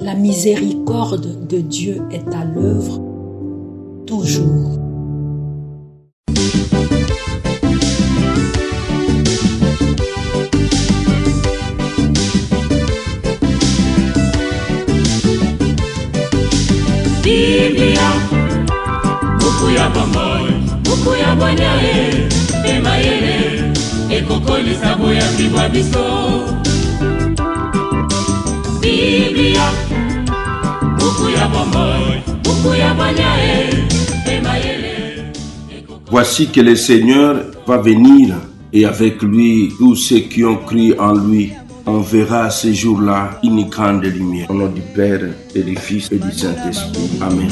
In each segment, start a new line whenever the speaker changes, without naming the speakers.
La miséricorde de Dieu est à l'œuvre toujours.
Biblia, buku ya bomoi, buku ya bonyae, emayele, ekokolisa boya bibwa biso. Biblia, buku ya bomoi, buku ya bonyae, emayele.
Voici que le Seigneur va venir et avec lui tous ceux qui ont cru en lui. On verra ce jour-là une grande lumière. Au nom du Père et du Fils et du Saint-Esprit. Amen.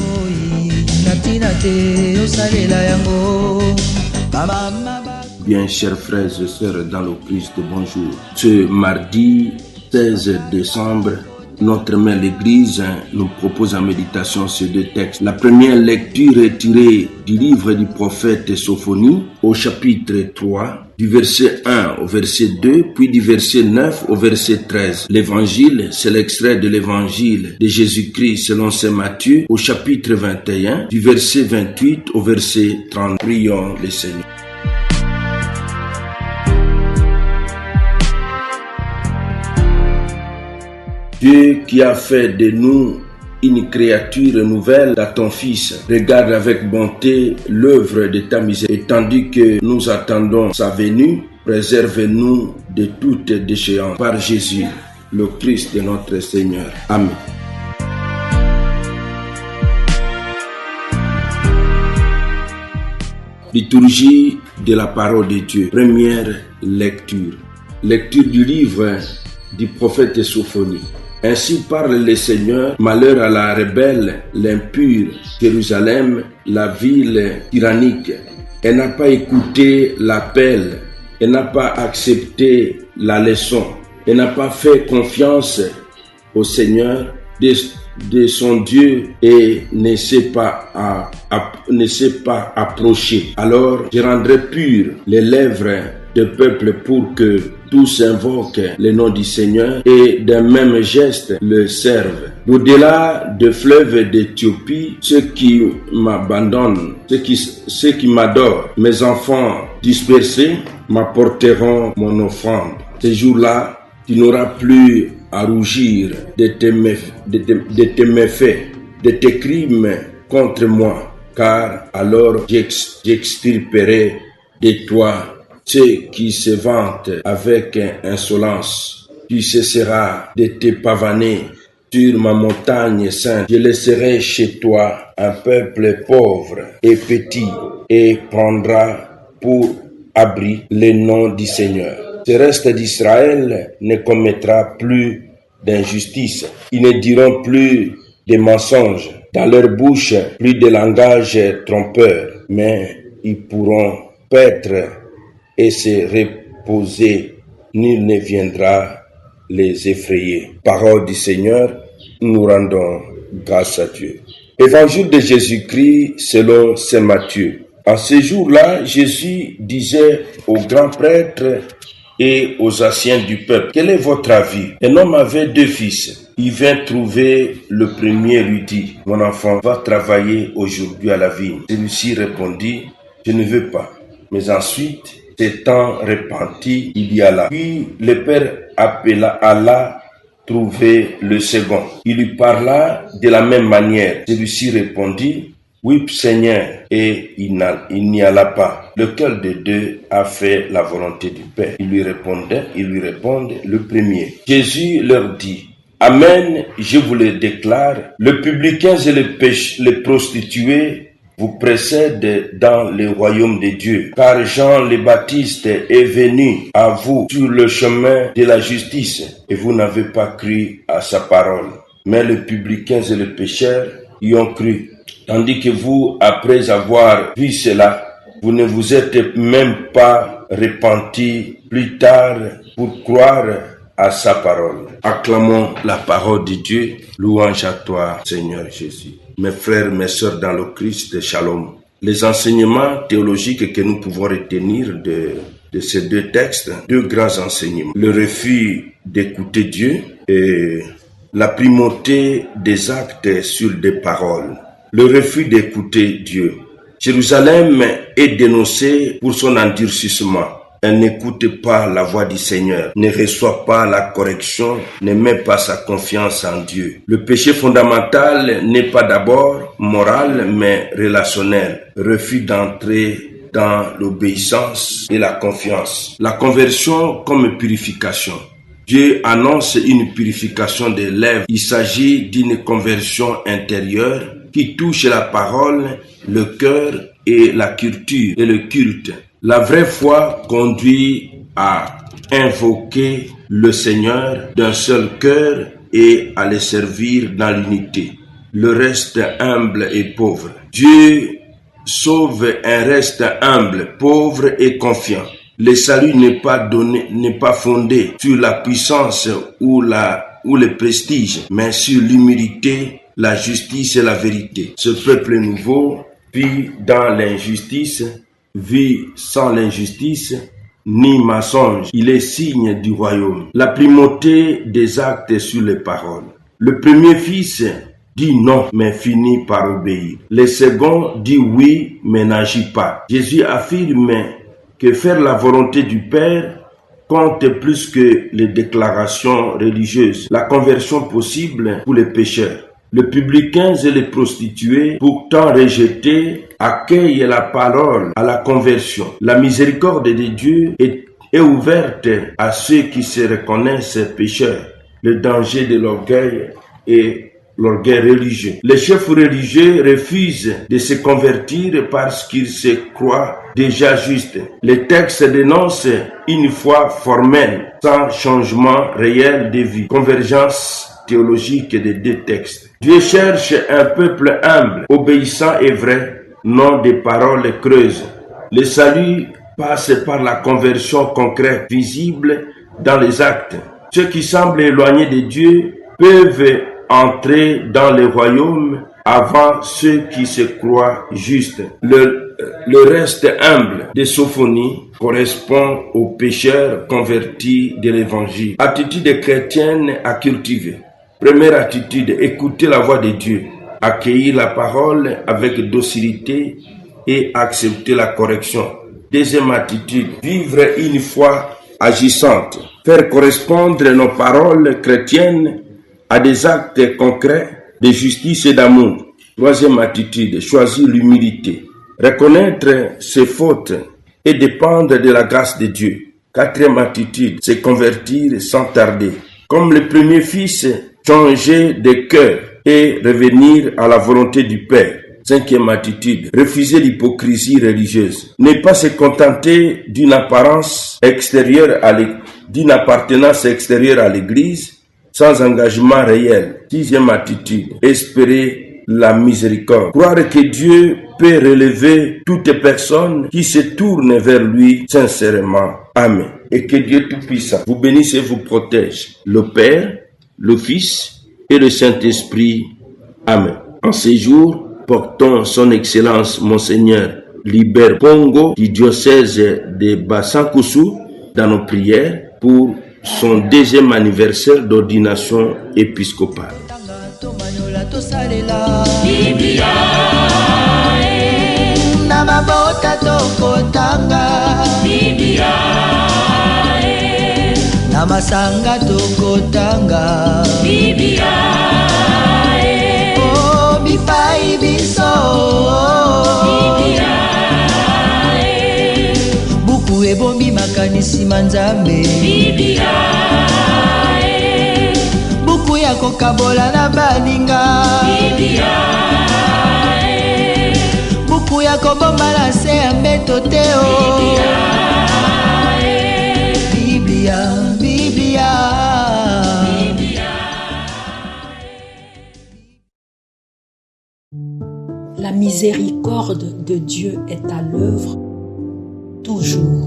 Bien, chers frères et sœurs dans le Christ, bonjour. Ce mardi 16 décembre, notre mère l'Église nous propose en méditation ces deux textes. La première lecture est tirée du livre du prophète Sophonie au chapitre 3, du verset 1 au verset 2, puis du verset 9 au verset 13. L'évangile, c'est l'extrait de l'évangile de Jésus-Christ selon saint Matthieu au chapitre 21, du verset 28 au verset 30. Prions le Seigneur. Dieu qui a fait de nous une créature nouvelle à ton Fils, regarde avec bonté l'œuvre de ta misère. Et tandis que nous attendons sa venue, préserve-nous de toute déchéance. Par Jésus, le Christ de notre Seigneur. Amen. Liturgie de la parole de Dieu. Première lecture. Lecture du livre du prophète Sophonie. Ainsi parle le Seigneur, malheur à la rebelle, l'impure, Jérusalem, la ville tyrannique. Elle n'a pas écouté l'appel, elle n'a pas accepté la leçon, elle n'a pas fait confiance au Seigneur de son Dieu et ne s'est pas approché. Alors je rendrai pures les lèvres du peuple pour que tous invoquent le nom du Seigneur et d'un même geste le servent. Au-delà des fleuves d'Éthiopie, ceux qui m'abandonnent, ceux qui m'adorent, mes enfants dispersés, m'apporteront mon offrande. Ce jour-là, tu n'auras plus à rougir de tes méfaits, de tes crimes contre moi, car alors j'extirperai de toi ceux qui se vantent avec insolence. Tu cesseras de te pavaner sur ma montagne sainte. Je laisserai chez toi un peuple pauvre et petit et prendra pour abri le nom du Seigneur. Ce reste d'Israël ne commettra plus d'injustice. Ils ne diront plus de mensonges. Dans leur bouche, plus de langage trompeur, mais ils pourront paître et se reposer, nul ne viendra les effrayer. Parole du Seigneur, nous rendons grâce à Dieu. Évangile de Jésus-Christ selon saint Matthieu. En ce jour-là, Jésus disait aux grands prêtres et aux anciens du peuple, quel est votre avis? Un homme avait 2 fils. Il vint trouver le premier, lui dit, mon enfant, va travailler aujourd'hui à la vigne. Celui-ci répondit, je ne veux pas. Mais ensuite, s'étant repenti, il y alla. Puis le père alla trouver le second. Il lui parla de la même manière. Celui-ci répondit, oui, Seigneur, et il n'y alla pas. Lequel des deux a fait la volonté du Père? Il lui répondait, le premier. Jésus leur dit, Amen, je vous le déclare, les publicains et les prostituées vous précèdent dans le royaume de Dieu. Car Jean le Baptiste est venu à vous sur le chemin de la justice, et vous n'avez pas cru à sa parole. Mais les publicains et les pécheurs y ont cru. Tandis que vous, après avoir vu cela, vous ne vous êtes même pas repentis plus tard pour croire à sa parole. Acclamons la parole de Dieu. Louange à toi, Seigneur Jésus. Mes frères, mes sœurs dans le Christ, shalom. Les enseignements théologiques que nous pouvons retenir de ces deux textes, 2 grands enseignements. Le refus d'écouter Dieu et La primauté des actes sur des paroles. Le refus d'écouter Dieu. Jérusalem est dénoncée pour son endurcissement. Elle n'écoute pas la voix du Seigneur, ne reçoit pas la correction, ne met pas sa confiance en Dieu. Le péché fondamental n'est pas d'abord moral, mais relationnel. Refus d'entrer dans l'obéissance et la confiance. La conversion comme purification. Dieu annonce une purification des lèvres. Il s'agit d'une conversion intérieure qui touche la parole, le cœur et la culture et le culte. La vraie foi conduit à invoquer le Seigneur d'un seul cœur et à le servir dans l'unité. Le reste humble et pauvre. Dieu sauve un reste humble, pauvre et confiant. Le salut n'est pas fondé sur la puissance ou le prestige, mais sur l'humilité, la justice et la vérité. Ce peuple nouveau vit dans l'injustice, vit sans l'injustice, ni mensonge. Il est signe du royaume. La primauté des actes sur les paroles. Le premier fils dit non, mais finit par obéir. Le second dit oui, mais n'agit pas. Jésus affirme que faire la volonté du Père compte plus que les déclarations religieuses. La conversion possible pour les pécheurs. Les publicains et les prostituées, pourtant rejetés, accueillent la parole à la conversion. La miséricorde de Dieu est ouverte à ceux qui se reconnaissent pécheurs. Le danger de l'orgueil est l'orgueil religieux. Les chefs religieux refusent de se convertir parce qu'ils se croient déjà justes. Les textes dénoncent une foi formelle, sans changement réel de vie. Convergence théologique des deux textes. Dieu cherche un peuple humble, obéissant et vrai, non des paroles creuses. Le salut passe par la conversion concrète, visible dans les actes. Ceux qui semblent éloignés de Dieu peuvent entrer dans le royaume avant ceux qui se croient justes. Le reste humble de Sophonie correspond aux pécheurs convertis de l'évangile. Attitude chrétienne à cultiver. Première attitude, écouter la voix de Dieu, accueillir la parole avec docilité et accepter la correction. Deuxième attitude, vivre une foi agissante, faire correspondre nos paroles chrétiennes à des actes concrets de justice et d'amour. Troisième attitude, choisir l'humilité, reconnaître ses fautes et dépendre de la grâce de Dieu. Quatrième attitude, se convertir sans tarder. Comme le premier fils, changer de cœur et revenir à la volonté du Père. Cinquième attitude, refuser l'hypocrisie religieuse. Ne pas se contenter d'une apparence extérieure d'une appartenance extérieure à l'Église sans engagement réel. Sixième attitude, espérer la miséricorde. Croire que Dieu peut relever toute personne qui se tourne vers lui sincèrement. Amen. Et que Dieu Tout-Puissant vous bénisse et vous protège. Le Père, le Fils et le Saint-Esprit. Amen. En ces jours, portons son Excellence Monseigneur Libert Pongo du diocèse de Bassankusu dans nos prières pour son deuxième anniversaire d'ordination épiscopale.
Namasanga tokotanga
Biblia
oh bipai biso
Biblia
buku ebombi makanisi manzambe
Biblia
buku ya kokabola na baninga
Biblia
buku ya kobomba na se ya mbeto te o
La miséricorde de Dieu est à l'œuvre toujours.